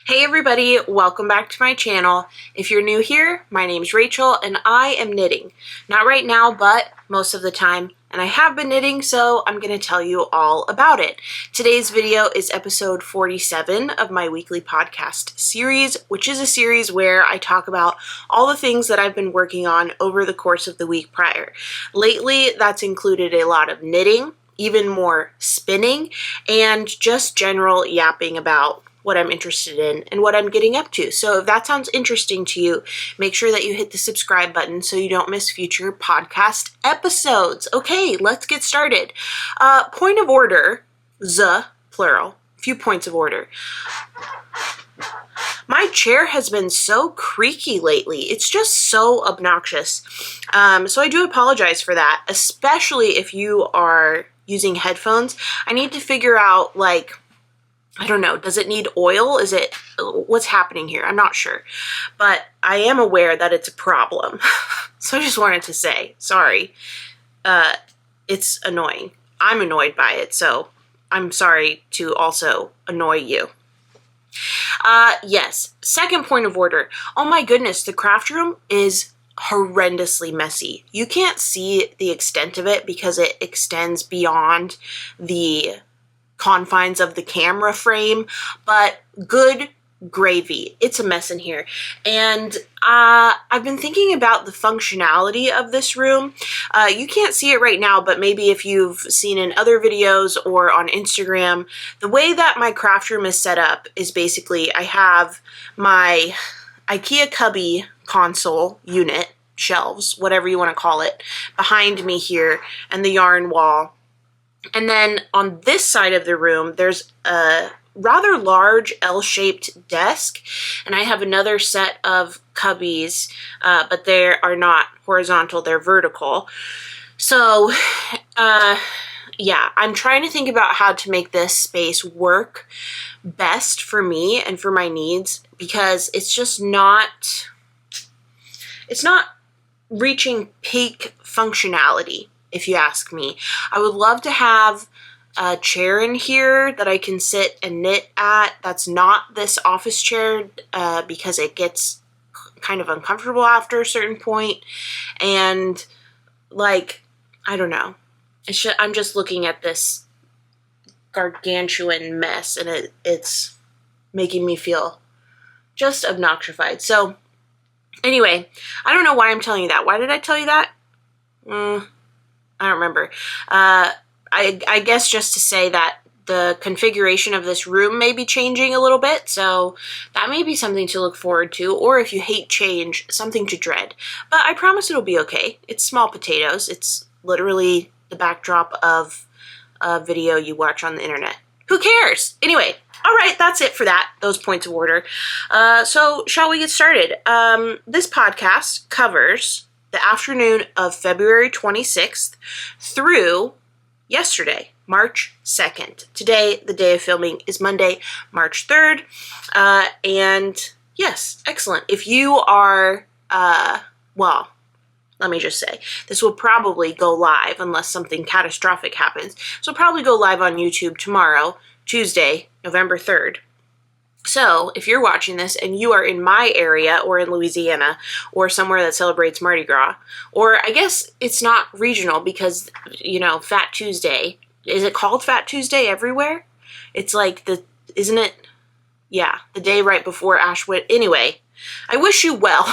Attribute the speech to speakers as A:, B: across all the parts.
A: Hey everybody, welcome back to my channel. If you're new here, my name's Rachel and I am knitting. Not right now, but most of the time. And I have been knitting, so I'm going to tell you all about it. Today's video is episode 47 of my weekly podcast series, which is a series where I talk about all the things that I've been working on over the course of the week prior. Lately, that's included a lot of knitting, even more spinning, and just general yapping about what I'm interested in and what I'm getting up to. So if that sounds interesting to you, make sure that you hit the subscribe button so you don't miss future podcast episodes. Okay, let's get started. Point of order, plural, few points of order. My chair has been so creaky lately. It's just so obnoxious. So I do apologize for that, especially if you are using headphones. I need to figure out, like, I don't know, does it need oil? What's happening here? I'm not sure, but I am aware that it's a problem. So I just wanted to say, sorry. It's annoying. I'm annoyed by it, so I'm sorry to also annoy you. Yes, second point of order. Oh my goodness, the craft room is horrendously messy. You can't see the extent of it because it extends beyond the confines of the camera frame, but good gravy. It's a mess in here. And I've been thinking about the functionality of this room. You can't see it right now, but maybe if you've seen in other videos or on Instagram, the way that my craft room is set up is basically I have my IKEA cubby console unit, shelves, whatever you want to call it, behind me here, and the yarn wall. And then on this side of the room, there's a rather large L-shaped desk, and I have another set of cubbies, but they are not horizontal, they're vertical. So, yeah, I'm trying to think about how to make this space work best for me and for my needs, because it's just not, it's not reaching peak functionality, if you ask me. I would love to have a chair in here that I can sit and knit at. That's not this office chair because it gets kind of uncomfortable after a certain point. And, like, I don't know. I'm just looking at this gargantuan mess, and it's making me feel just obnoxified. So, anyway, I don't know why I'm telling you that. Why did I tell you that? I don't remember. I guess just to say that the configuration of this room may be changing a little bit, so that may be something to look forward to, or if you hate change, something to dread. But I promise it'll be okay. It's small potatoes. It's literally the backdrop of a video you watch on the internet. Who cares? Anyway, all right, that's it for that, those points of order. So shall we get started? This podcast covers the afternoon of February 26th through yesterday, March 2nd. Today, the day of filming, is Monday, March 3rd. And yes, excellent. If you are, well, let me just say, this will probably go live unless something catastrophic happens. This will probably go live on YouTube tomorrow, Tuesday, November 3rd. So, if you're watching this and you are in my area or in Louisiana or somewhere that celebrates Mardi Gras, or I guess it's not regional because, you know, Fat Tuesday, is it called Fat Tuesday everywhere? It's like isn't it? Yeah, the day right before Ash Wednesday. Anyway, I wish you well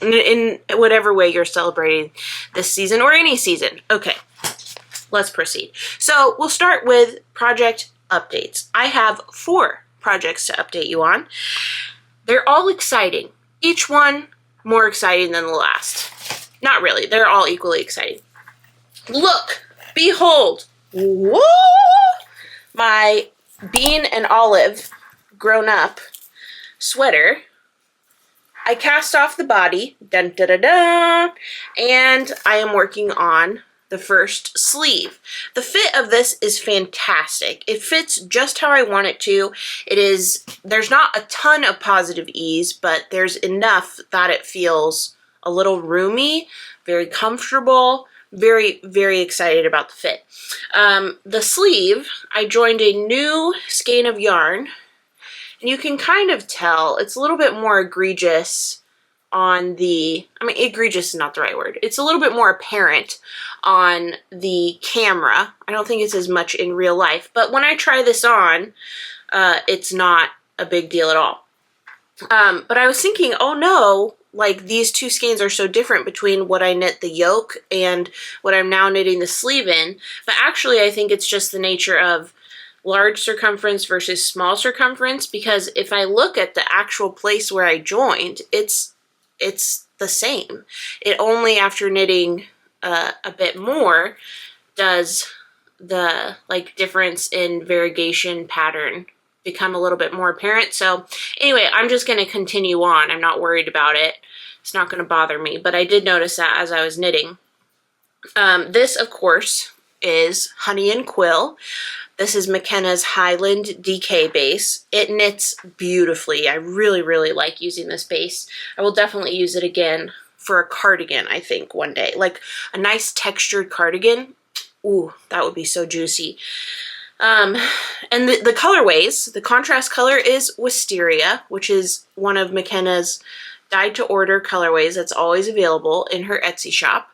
A: in whatever way you're celebrating this season or any season. Okay, let's proceed. So, we'll start with project updates. I have 4 projects to update you on. They're all exciting. Each one more exciting than the last. Not really. They're all equally exciting. Look! Behold! Whoa! My bean and olive grown up sweater. I cast off the body. Dun, da, da, da, and I am working on the first sleeve. The fit of this is fantastic. It fits just how I want it to. There's not a ton of positive ease, but there's enough that it feels a little roomy, very comfortable, very, very excited about the fit. The sleeve, I joined a new skein of yarn you can kind of tell it's a little bit more egregious on the, I mean, egregious is not the right word. It's a little bit more apparent on the camera. I don't think it's as much in real life, but when I try this on, it's not a big deal at all. But I was thinking, oh no, like these two skeins are so different between what I knit the yoke and what I'm now knitting the sleeve in. But actually, I think it's just the nature of large circumference versus small circumference, because if I look at the actual place where I joined, it's the same. It only after knitting a bit more does the like difference in variegation pattern become a little bit more apparent. So anyway, I'm just going to continue on. I'm not worried about it. It's not going to bother me, but I did notice that as I was knitting. This, of course, is Honey and Quill. This is McKenna's Highland DK base. It knits beautifully. I really, really like using this base. I will definitely use it again for a cardigan, I think, one day. Like a nice textured cardigan. Ooh, that would be so juicy. And the colorways, the contrast color is Wisteria, which is one of McKenna's dyed-to-order colorways that's always available in her Etsy shop.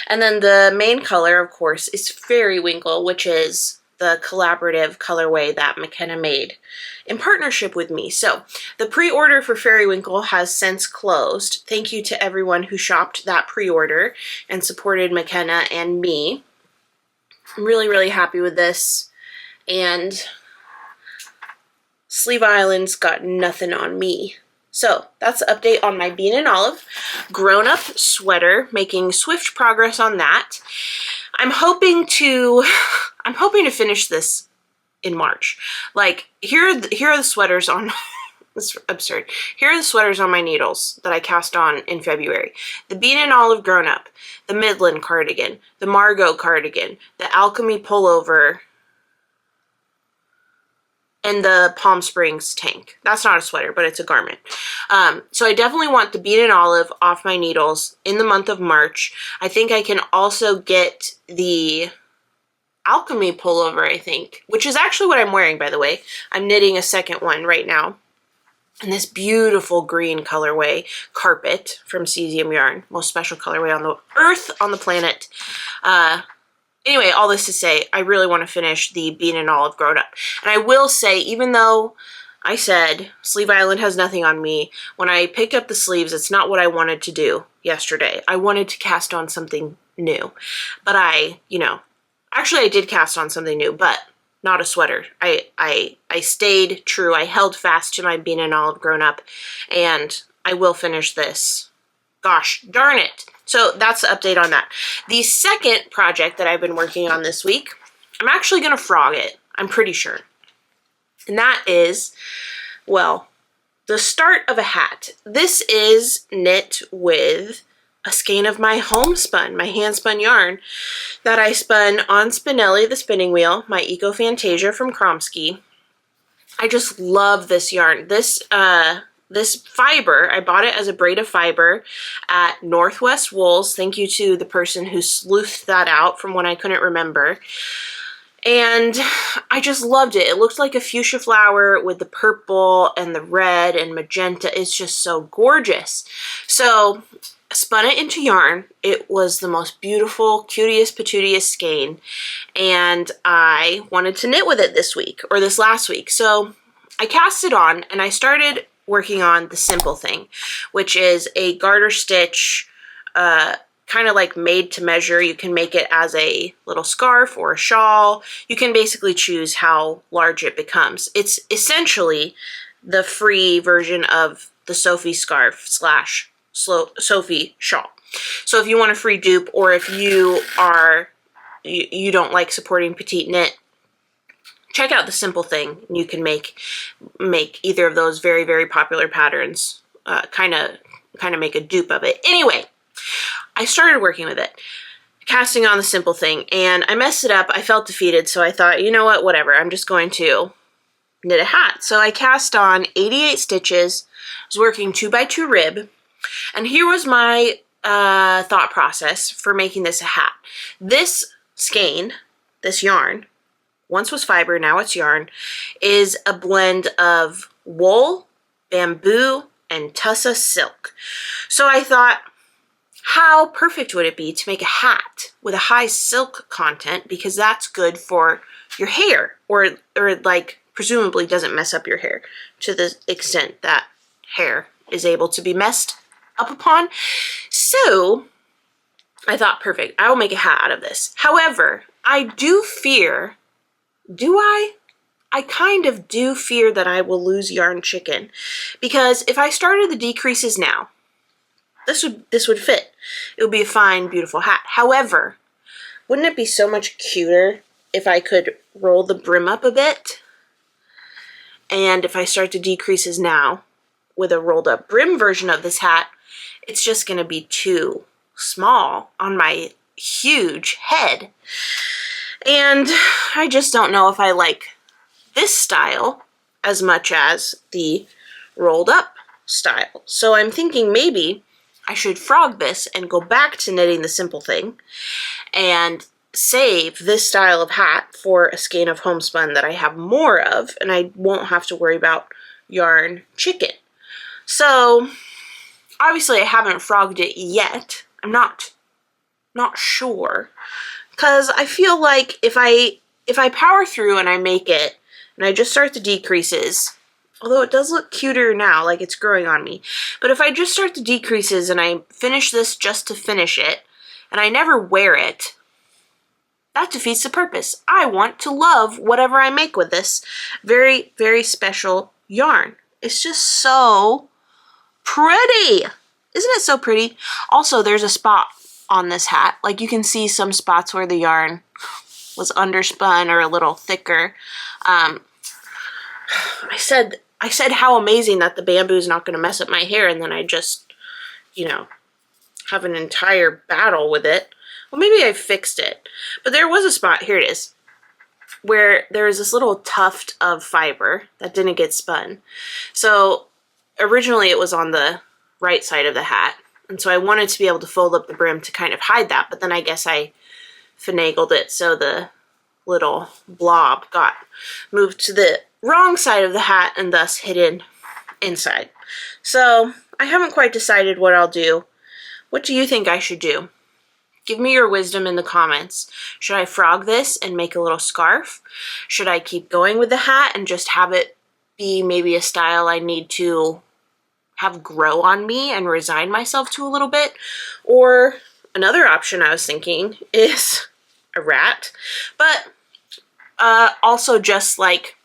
A: And then the main color, of course, is Fairy Winkle, which is the collaborative colorway that McKenna made in partnership with me. So the pre-order for Fairy Winkle has since closed. Thank you to everyone who shopped that pre-order and supported McKenna and me. I'm really, really happy with this. And Sleeve Island's got nothing on me. So that's the update on my Bean and Olive grown-up sweater, making swift progress on that. I'm hoping to finish this in March. Like here are the sweaters on. It's absurd. Here are the sweaters on my needles that I cast on in February. The Bean and Olive grown-up, the Midland cardigan, the Margot cardigan, the Alchemy Pullover, and the Palm Springs tank. That's not a sweater, but it's a garment. So I definitely want the Bean and Olive off my needles in the month of March. I think I can also get the Alchemy Pullover, I think, which is actually what I'm wearing, by the way. I'm knitting a second one right now. And this beautiful green colorway, Carpet, from Cesium Yarn. Most special colorway on the earth, on the planet. Anyway, all this to say, I really want to finish the Bean and Olive grown up. And I will say, even though I said Sleeve Island has nothing on me, when I picked up the sleeves, it's not what I wanted to do yesterday. I wanted to cast on something new. But actually I did cast on something new, but not a sweater. I stayed true. I held fast to my Bean and Olive grown up, and I will finish this. Gosh darn it. So that's the update on that. The second project that I've been working on this week, I'm actually going to frog it. I'm pretty sure. And that is, well, the start of a hat. This is knit with a skein of my homespun, my hand-spun yarn that I spun on Spinelli, the spinning wheel, my Eco Fantasia from Kromsky. I just love this yarn. This fiber, I bought it as a braid of fiber at Northwest Wools. Thank you to the person who sleuthed that out from when I couldn't remember. And I just loved it. It looked like a fuchsia flower with the purple and the red and magenta. It's just so gorgeous. So I spun it into yarn. It was the most beautiful, cutiest, patootiest skein. And I wanted to knit with it this week, or this last week. So I cast it on and I started working on the simple thing, which is a garter stitch, kind of like made to measure. You can make it as a little scarf or a shawl. You can basically choose how large it becomes. It's essentially the free version of the Sophie scarf / Sophie shawl. So if you want a free dupe, or if you don't like supporting petite knit, check out the simple thing. You can make either of those very, very popular patterns, kind of make a dupe of it. Anyway, I started working with it, casting on the simple thing, and I messed it up. I felt defeated, so I thought, you know what, whatever, I'm just going to knit a hat. So I cast on 88 stitches, I was working 2x2 rib, and here was my thought process for making this a hat. This skein, this yarn, once was fiber, now it's yarn, is a blend of wool, bamboo, and tussa silk. So I thought, how perfect would it be to make a hat with a high silk content, because that's good for your hair, or like presumably doesn't mess up your hair to the extent that hair is able to be messed up upon. So I thought, perfect, I will make a hat out of this. However, I do fear, I kind of do fear that I will lose yarn chicken, because if I started the decreases now, this would fit. It would be a fine, beautiful hat. However, wouldn't it be so much cuter if I could roll the brim up a bit? And if I start the decreases now with a rolled up brim version of this hat, it's just going to be too small on my huge head. And I just don't know if I like this style as much as the rolled up style. So I'm thinking maybe I should frog this and go back to knitting the simple thing and save this style of hat for a skein of homespun that I have more of, and I won't have to worry about yarn chicken. So obviously I haven't frogged it yet. I'm not sure, because I feel like if I power through and I make it and I just start the decreases, although it does look cuter now, like it's growing on me, but if I just start the decreases and I finish this just to finish it, and I never wear it, that defeats the purpose. I want to love whatever I make with this very, very special yarn. It's just so pretty. Isn't it so pretty? Also, there's a spot on this hat. Like, you can see some spots where the yarn was underspun or a little thicker. I said how amazing that the bamboo is not going to mess up my hair, and then I just, you know, have an entire battle with it. Well, maybe I fixed it, but there was a spot, here it is, where there was this little tuft of fiber that didn't get spun. So originally it was on the right side of the hat, and so I wanted to be able to fold up the brim to kind of hide that, but then I guess I finagled it so the little blob got moved to the wrong side of the hat and thus hidden inside. So I haven't quite decided what I'll do. What do you think I should do? Give me your wisdom in the comments. Should I frog this and make a little scarf? Should I keep going with the hat and just have it be maybe a style I need to have grow on me and resign myself to a little bit? Or another option I was thinking is a rat, but also just like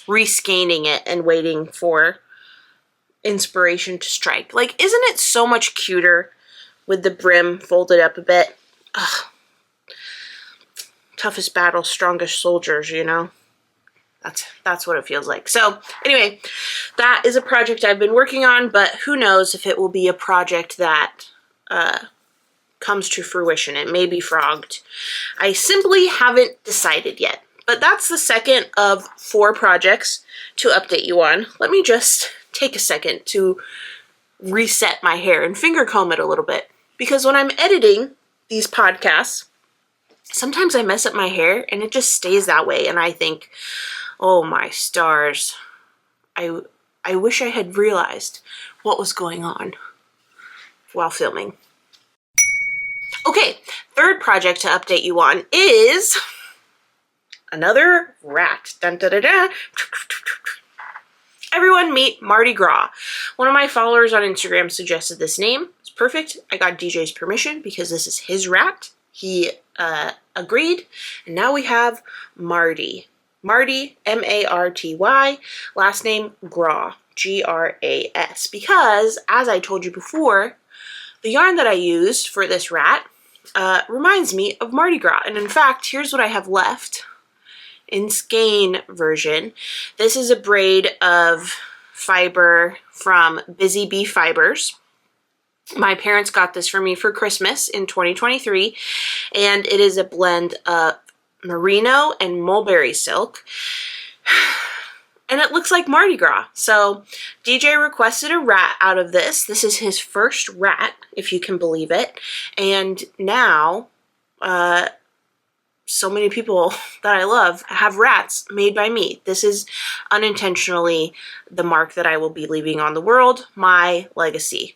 A: rescanning it and waiting for inspiration to strike. Like, isn't it so much cuter with the brim folded up a bit? Ugh. Toughest battle, strongest soldiers, you know? That's what it feels like. So anyway, that is a project I've been working on, but who knows if it will be a project that comes to fruition. It may be frogged. I simply haven't decided yet. But that's the second of 4 projects to update you on. Let me just take a second to reset my hair and finger comb it a little bit. Because when I'm editing these podcasts, sometimes I mess up my hair and it just stays that way. And I think, oh my stars, I wish I had realized what was going on while filming. Okay, third project to update you on is another rat. Dun, dun, dun, dun. Everyone meet Mardi Gras. One of my followers on Instagram suggested this name. It's perfect. I got DJ's permission because this is his rat. He agreed, and now we have Marty. Marty, M-A-R-T-Y, last name Gras, G-R-A-S. Because, as I told you before, the yarn that I used for this rat reminds me of Mardi Gras. And in fact, here's what I have left in skein version. This is a braid of fiber from Busy Bee Fibers. My parents got this for me for Christmas in 2023, and it is a blend of merino and mulberry silk. And it looks like Mardi Gras. So DJ requested a rat out of this. This is his first rat, if you can believe it. And now so many people that I love have rats made by me. This is unintentionally the mark that I will be leaving on the world, my legacy.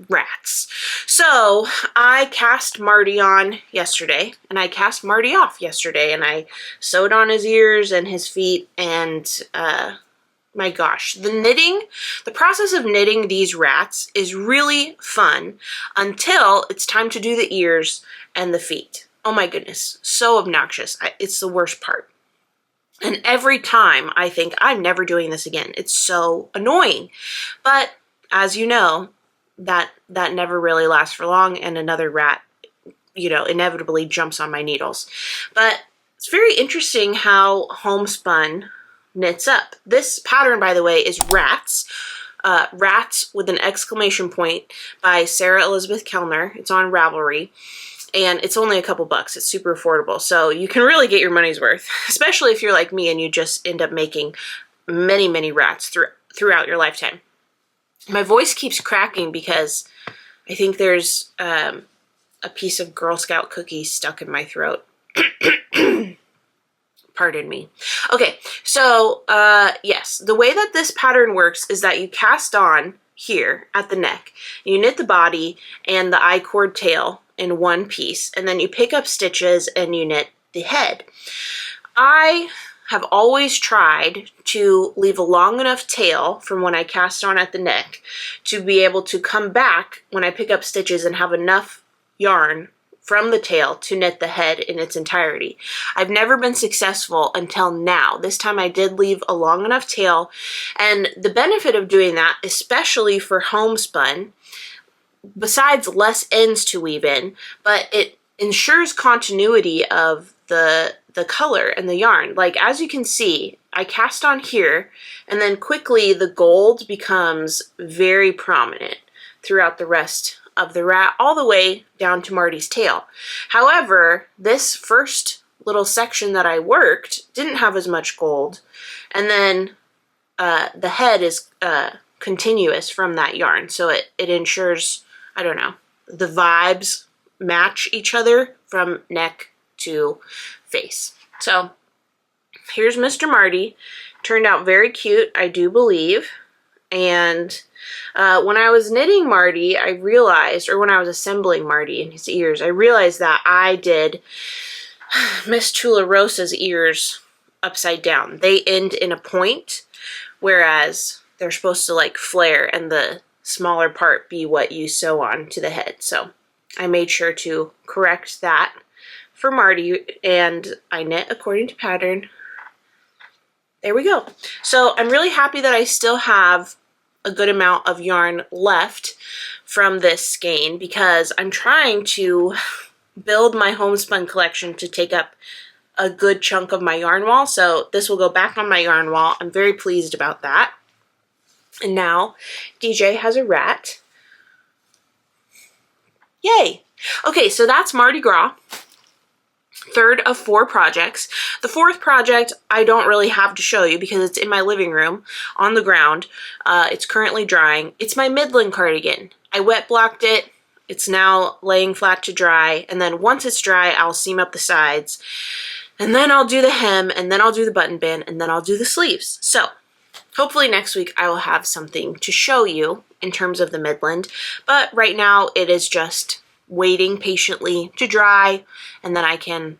A: Rats. So I cast Marty on yesterday, and I cast Marty off yesterday, and I sewed on his ears and his feet, and my gosh, the process of knitting these rats is really fun until it's time to do the ears and the feet. Oh my goodness, so obnoxious. It's the worst part. And every time I think, I'm never doing this again. It's so annoying. But as you know, that never really lasts for long, and another rat, inevitably jumps on my needles. But it's very interesting how Homespun knits up. This pattern, by the way, is Rats. Rats with an exclamation point by Sarah Elizabeth Kellner. It's on Ravelry, and it's only a couple bucks. It's super affordable, so you can really get your money's worth, especially if you're like me and you just end up making many, many rats throughout your lifetime. My voice keeps cracking because I think there's a piece of Girl Scout cookie stuck in my throat. Pardon me. Okay, so yes, the way that this pattern works is that you cast on here at the neck. You knit the body and the I-cord tail in one piece, and then you pick up stitches and you knit the head. I have always tried to leave a long enough tail from when I cast on at the neck to be able to come back when I pick up stitches and have enough yarn from the tail to knit the head in its entirety. I've never been successful until now. This time I did leave a long enough tail, and the benefit of doing that, especially for homespun, besides less ends to weave in, but it ensures continuity of the color and the yarn. Like, as you can see, I cast on here, and then quickly the gold becomes very prominent throughout the rest of the rat, all the way down to Marty's tail. However, this first little section that I worked didn't have as much gold, and then the head is continuous from that yarn, so it ensures, I don't know, the vibes match each other from neck to face. So here's Mr. Marty. Turned out very cute, I do believe. And when I was knitting Marty, I realized, or when I was assembling Marty and his ears, I realized that I did Miss Tularosa's ears upside down. They end in a point, whereas they're supposed to like flare and the smaller part be what you sew on to the head. So I made sure to correct that for Marty, and I knit according to pattern. There we go. So I'm really happy that I still have a good amount of yarn left from this skein, because I'm trying to build my homespun collection to take up a good chunk of my yarn wall. So this will go back on my yarn wall. I'm very pleased about that. And now DJ has a rat. Yay! Okay, so that's Mardi Gras. Third of 4 projects. The fourth project I don't really have to show you because it's in my living room on the ground. It's currently drying. It's my Midland cardigan. I wet blocked it. It's now laying flat to dry, and then once it's dry, I'll seam up the sides, and then I'll do the hem, and then I'll do the button band, and then I'll do the sleeves. So hopefully next week I will have something to show you in terms of the Midland, but right now it is just waiting patiently to dry, and then I can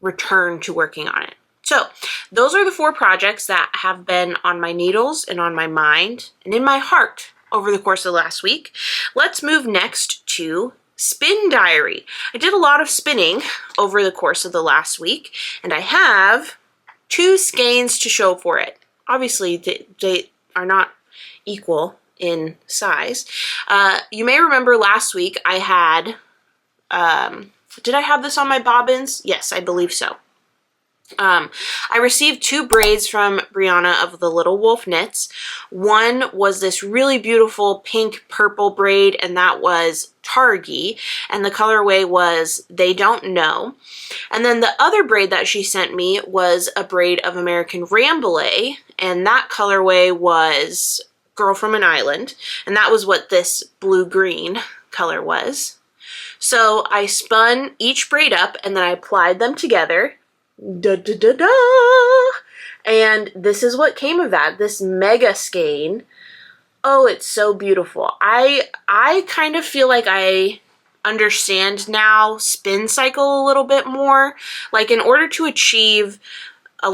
A: return to working on it. So those are the 4 projects that have been on my needles and on my mind and in my heart over the course of the last week. Let's move next to Spin Diary. I did a lot of spinning over the course of the last week, and I have 2 skeins to show for it. Obviously, they are not equal in size. You may remember last week I had, did I have this on my bobbins? Yes, I believe so. I received 2 braids from Brianna of the Little Wolf Knits. One was this really beautiful pink purple braid, and that was Targi, and the colorway was They Don't Know. And then the other braid that she sent me was a braid of American Rambouillet, and that colorway was Girl from an Island, and that was what this blue-green color was. So I spun each braid up and then I applied them together. Da, da, da, da. And this is what came of that, this mega skein. Oh, it's so beautiful. I kind of feel like I understand now spin cycle a little bit more. Like in order to achieve a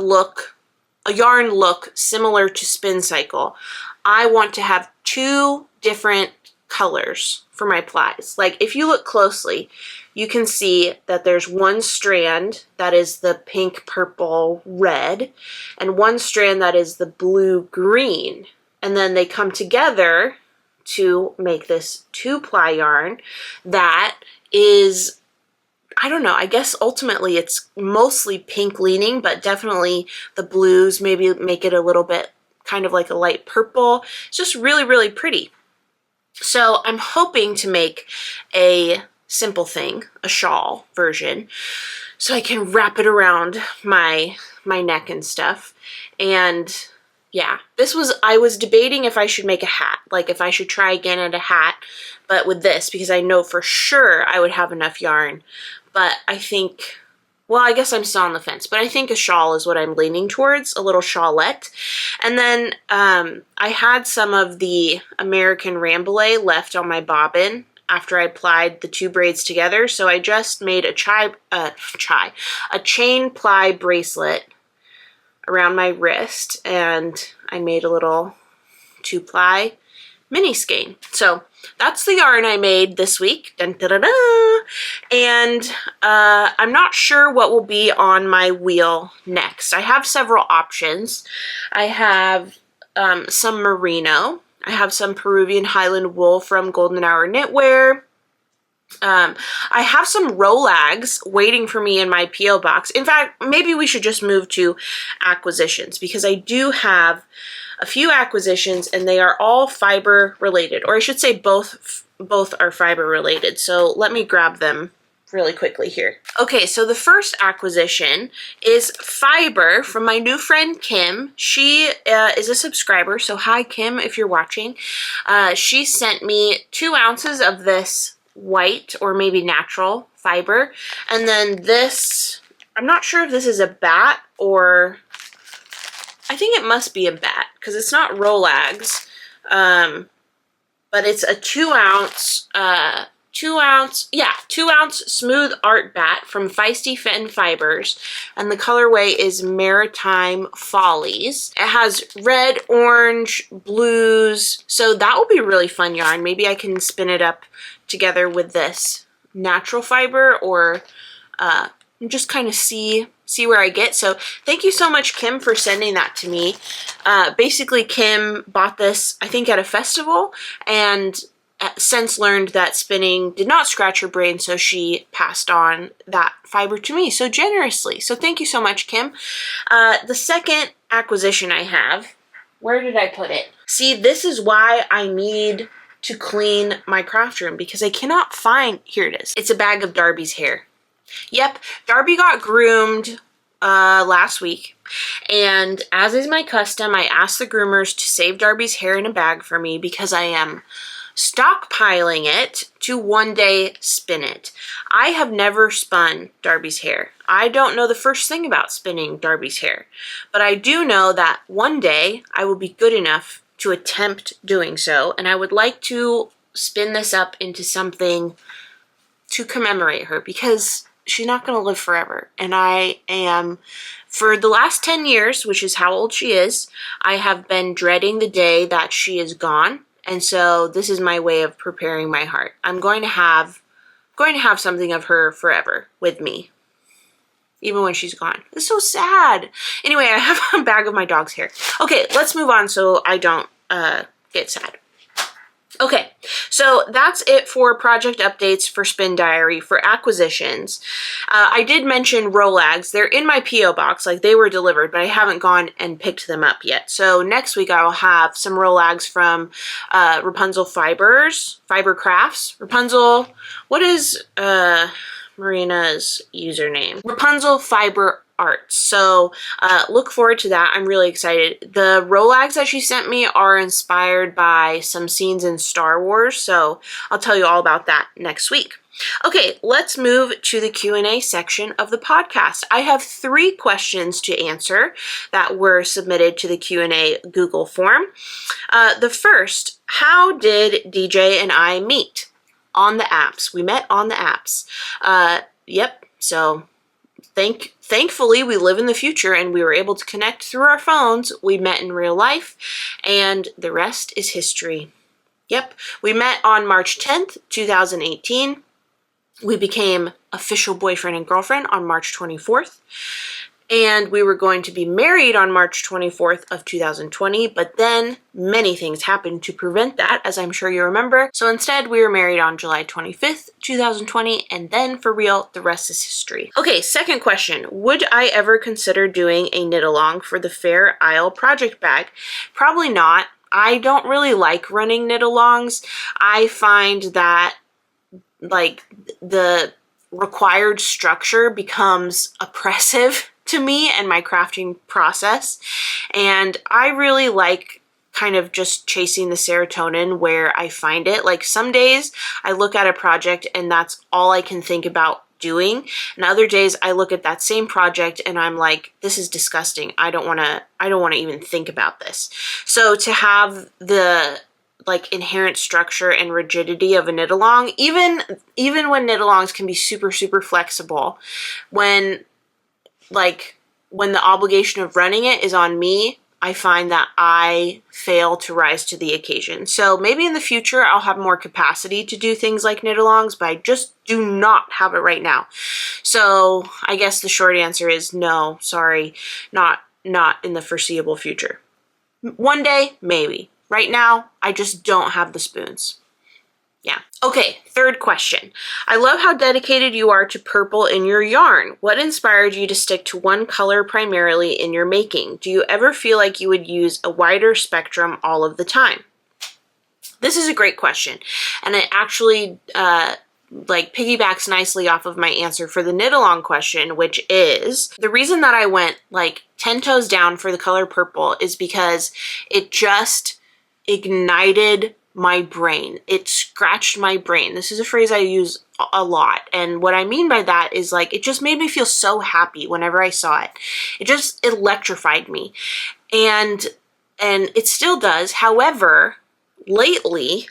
A: yarn look similar to spin cycle, I want to have two different colors for my plies. Like if you look closely, you can see that there's one strand that is the pink, purple, red, and one strand that is the blue, green. And then they come together to make this 2-ply yarn that is, I don't know, I guess ultimately it's mostly pink leaning, but definitely the blues maybe make it a little bit kind of like a light purple. It's just really, really pretty. So I'm hoping to make a simple thing, a shawl version, so I can wrap it around my neck and stuff. And yeah, I was debating if I should make a hat, like if I should try again at a hat, but with this, because I know for sure I would have enough yarn. But I think, well, I guess I'm still on the fence, but I think a shawl is what I'm leaning towards, a little shawlette. And then I had some of the American Rambouillet left on my bobbin after I applied the two braids together, so I just made a chain ply bracelet around my wrist, and I made a little 2-ply mini skein. So that's the yarn I made this week. Dun, da, da, da. And I'm not sure what will be on my wheel next. I have several options. I have some merino. I have some Peruvian Highland wool from Golden Hour Knitwear. I have some Rolags waiting for me in my P.O. box. In fact, maybe we should just move to acquisitions, because I do have a few acquisitions and they are all fiber related, or I should say both are fiber related. So let me grab them really quickly here. Okay, so the first acquisition is fiber from my new friend Kim. She is a subscriber, so hi Kim if you're watching. She sent me 2 ounces of this white or maybe natural fiber, and then this, I'm not sure if this is a bat or, I think it must be a bat because it's not Rolags, but it's a 2 ounce 2 ounce smooth art bat from Feisty Fen Fibers, and the colorway is Maritime Follies. It has red, orange, blues, so that will be really fun yarn. Maybe I can spin it up together with this natural fiber, or just kind of see where I get. So thank you so much, Kim, for sending that to me. Basically, Kim bought this, I think, at a festival, and since learned that spinning did not scratch her brain, so she passed on that fiber to me so generously. So thank you so much, Kim. The second acquisition I have, where did I put it? See, this is why I need to clean my craft room, because I cannot find, here it is. It's a bag of Darby's hair. Yep, Darby got groomed last week, and as is my custom, I asked the groomers to save Darby's hair in a bag for me because I am stockpiling it to one day spin it. I have never spun Darby's hair. I don't know the first thing about spinning Darby's hair, but I do know that one day I will be good enough to attempt doing so, and I would like to spin this up into something to commemorate her, because she's not going to live forever. And I am, for the last 10 years, which is how old she is, I have been dreading the day that she is gone. And so this is my way of preparing my heart. I'm going to have something of her forever with me, even when she's gone. It's so sad. Anyway, I have a bag of my dog's hair. Okay, let's move on so I don't get sad. Okay, so that's it for project updates for Spin Diary. For acquisitions, I did mention Rolags. They're in my P.O. box, like they were delivered, but I haven't gone and picked them up yet. So next week I will have some Rolags from Rapunzel Fiber Crafts. Rapunzel, what is Marina's username? Rapunzel Fiber Arts. So look forward to that. I'm really excited. The Rolags that she sent me are inspired by some scenes in Star Wars, so I'll tell you all about that next week. Okay, let's move to the Q&A section of the podcast. I have 3 questions to answer that were submitted to the Q&A Google form. The first, how did DJ and I meet? On the apps. We met on the apps. Yep, so thankfully we live in the future and we were able to connect through our phones. We met in real life and the rest is history. Yep, we met on March 10th, 2018. We became official boyfriend and girlfriend on March 24th. And we were going to be married on March 24th of 2020, but then many things happened to prevent that, as I'm sure you remember. So instead, we were married on July 25th, 2020, and then for real, the rest is history. Okay, second question. Would I ever consider doing a knit-along for the Fair Isle project bag? Probably not. I don't really like running knit-alongs. I find that like the required structure becomes oppressive to me and my crafting process. And I really like kind of just chasing the serotonin where I find it. Like some days I look at a project and that's all I can think about doing. And other days I look at that same project and I'm like, this is disgusting. I don't want to even think about this. So to have the like inherent structure and rigidity of a knit along, even when knit alongs can be super flexible, when the obligation of running it is on me, I find that I fail to rise to the occasion. So maybe in the future I'll have more capacity to do things like knit alongs, but I just do not have it right now. So I guess the short answer is no, sorry, not in the foreseeable future. One day, maybe. Right now, I just don't have the spoons. Yeah. Okay, third question. I love how dedicated you are to purple in your yarn. What inspired you to stick to one color primarily in your making? Do you ever feel like you would use a wider spectrum all of the time? This is a great question, and it actually like piggybacks nicely off of my answer for the knit along question, which is the reason that I went like 10 toes down for the color purple is because it just ignited my brain. It scratched my brain. This is a phrase I use a lot. And what I mean by that is like, it just made me feel so happy whenever I saw it. It just electrified me. And it still does. However, lately,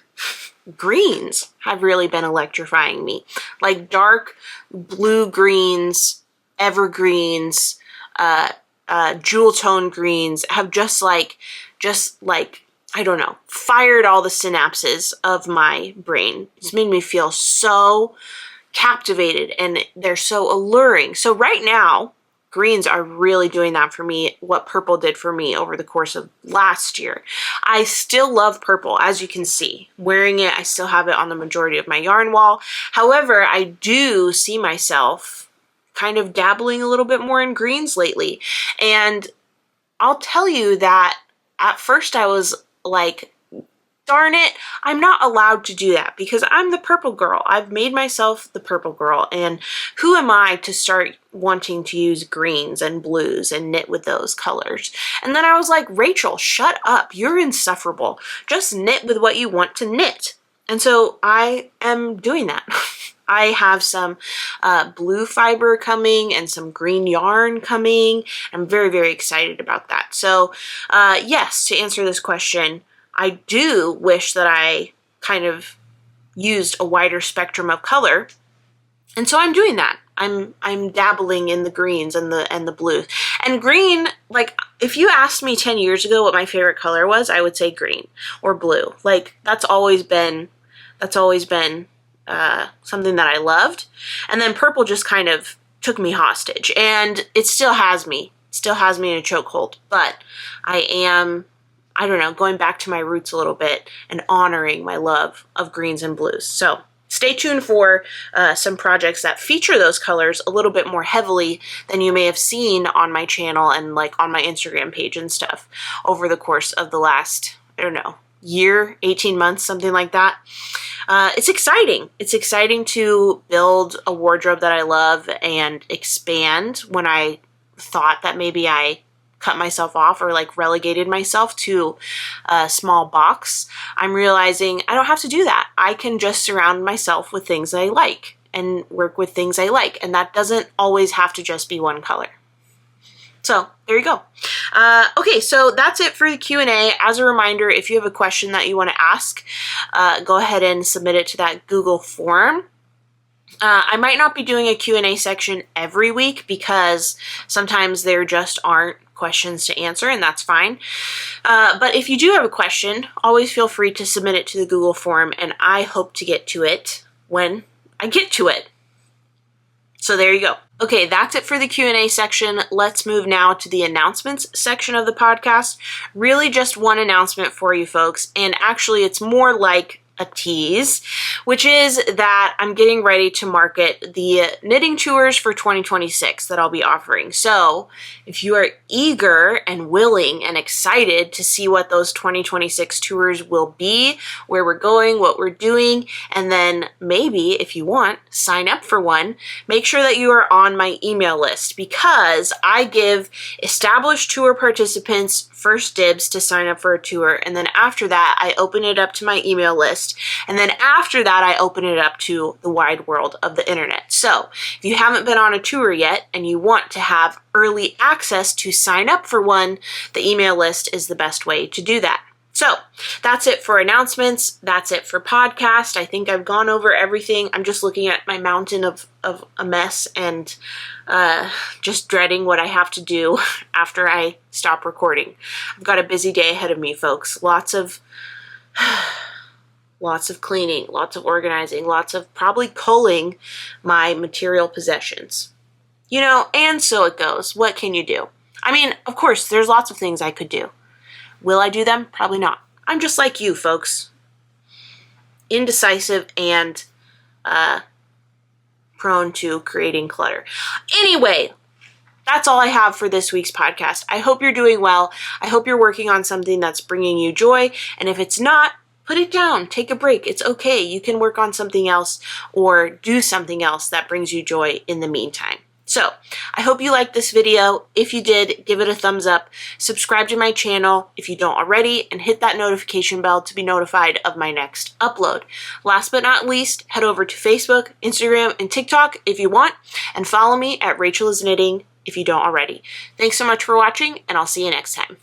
A: greens have really been electrifying me. Like dark blue greens, evergreens, jewel tone greens have just like, I don't know, fired all the synapses of my brain. It's made me feel so captivated and they're so alluring. So right now, greens are really doing that for me, what purple did for me over the course of last year. I still love purple, as you can see. Wearing it, I still have it on the majority of my yarn wall. However, I do see myself kind of dabbling a little bit more in greens lately. And I'll tell you that at first I was like, darn it, I'm not allowed to do that because I'm the purple girl. I've made myself the purple girl, and who am I to start wanting to use greens and blues and knit with those colors? And then I was like, Rachel, shut up. You're insufferable. Just knit with what you want to knit. And so I am doing that. I have some blue fiber coming and some green yarn coming. I'm very excited about that. So yes, to answer this question, I do wish that I kind of used a wider spectrum of color. And so I'm doing that. I'm dabbling in the greens and the blues. And green, like if you asked me 10 years ago what my favorite color was, I would say green or blue. Like that's always been something that I loved. And then purple just kind of took me hostage, and it still has me in a chokehold. But I am, I don't know, going back to my roots a little bit and honoring my love of greens and blues. So stay tuned for some projects that feature those colors a little bit more heavily than you may have seen on my channel and like on my Instagram page and stuff over the course of the last, I don't know, year, 18 months, something like that. It's exciting. It's exciting to build a wardrobe that I love and expand when I thought that maybe I cut myself off or like relegated myself to a small box, I'm realizing I don't have to do that. I can just surround myself with things I like and work with things I like. And that doesn't always have to just be one color. So there you go. Okay, so that's it for the Q&A. As a reminder, if you have a question that you want to ask, go ahead and submit it to that Google form. I might not be doing a Q&A section every week because sometimes there just aren't questions to answer, and that's fine. But if you do have a question, always feel free to submit it to the Google form, and I hope to get to it when I get to it. So there you go. Okay, that's it for the Q&A section. Let's move now to the announcements section of the podcast. Really just one announcement for you folks, and actually it's more like a tease, which is that I'm getting ready to market the knitting tours for 2026 that I'll be offering. So if you are eager and willing and excited to see what those 2026 tours will be, where we're going, what we're doing, and then maybe if you want, sign up for one, make sure that you are on my email list, because I give established tour participants first dibs to sign up for a tour, and then after that I open it up to my email list. And then after that, I open it up to the wide world of the internet. So if you haven't been on a tour yet and you want to have early access to sign up for one, the email list is the best way to do that. So that's it for announcements. That's it for podcast. I think I've gone over everything. I'm just looking at my mountain of a mess and just dreading what I have to do after I stop recording. I've got a busy day ahead of me, folks. Lots of cleaning, lots of organizing, lots of probably culling my material possessions. You know, and so it goes. What can you do? I mean, of course, there's lots of things I could do. Will I do them? Probably not. I'm just like you, folks. Indecisive and prone to creating clutter. Anyway, that's all I have for this week's podcast. I hope you're doing well. I hope you're working on something that's bringing you joy. And if it's not, put it down. Take a break. It's okay. You can work on something else or do something else that brings you joy in the meantime. So I hope you liked this video. If you did, give it a thumbs up. Subscribe to my channel if you don't already, and hit that notification bell to be notified of my next upload. Last but not least, head over to Facebook, Instagram, and TikTok if you want, and follow me at Rachel is Knitting if you don't already. Thanks so much for watching, and I'll see you next time.